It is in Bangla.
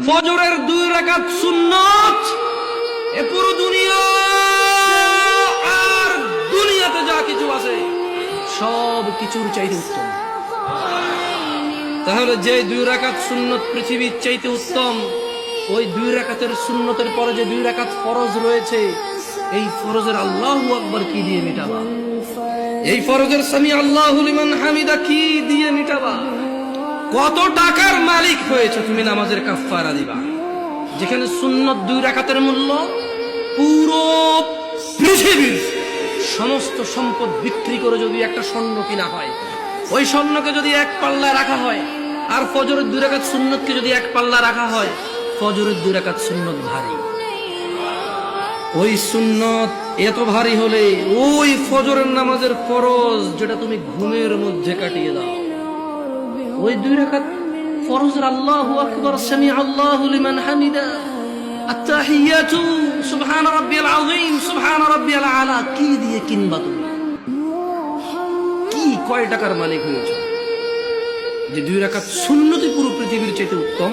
ফজরের 2 রাকাত সুন্নাত এ পুরো দুনিয়া আর দুনিয়াতে যা কিছু আছে সব কিছুর চাইতে উত্তম। তাহলে যে 2 রাকাত সুন্নত পৃথিবীর চাইতে উত্তম, ওই 2 রাকাতের সুন্নতের পরে যে 2 রাকাত ফরজ রয়েছে, এই ফরজের আল্লাহু আকবার কি দিয়ে মিটাবা? এই ফরজের সামি আল্লাহু লিমান হামিদা কি দিয়ে মিটাবা? কত টাকার মালিক হয়েছে তুমি নামাজের কাফারা দিবা? যেখানে সুন্নত 2 রাকাতের মূল্য পুরো পৃথিবীর সমস্ত সম্পদ বিক্রি করে যদি একটা স্বর্ণ কিনা হয়, ওই স্বর্ণকে যদি এক পাল্লা রাখা হয়, আর ফজরের 2 রাকাত সুন্নতকে যদি এক পাল্লা রাখা হয়, ফজরের 2 রাকাত সুন্নত ভারী। ওই সুন্নত এত ভারী হলে ওই ফজরের নামাজের ফরজ যেটা তুমি ঘুমের মধ্যে কাটিয়ে দাও, ওই 2 রাকাত ফরজের আল্লাহু আকবার, সামি আল্লাহু লিমান হামিদা, আত-তাহিয়াতু সুবহান রাব্বিয়াল আযীম, সুবহান রাব্বিয়াল আলা কি দিয়ে কিনবা? তুমি কি কয় টাকার মালিক হয়েছে যে 2 রাকাত সুন্নতই পুরো পৃথিবীর চাইতে উত্তম?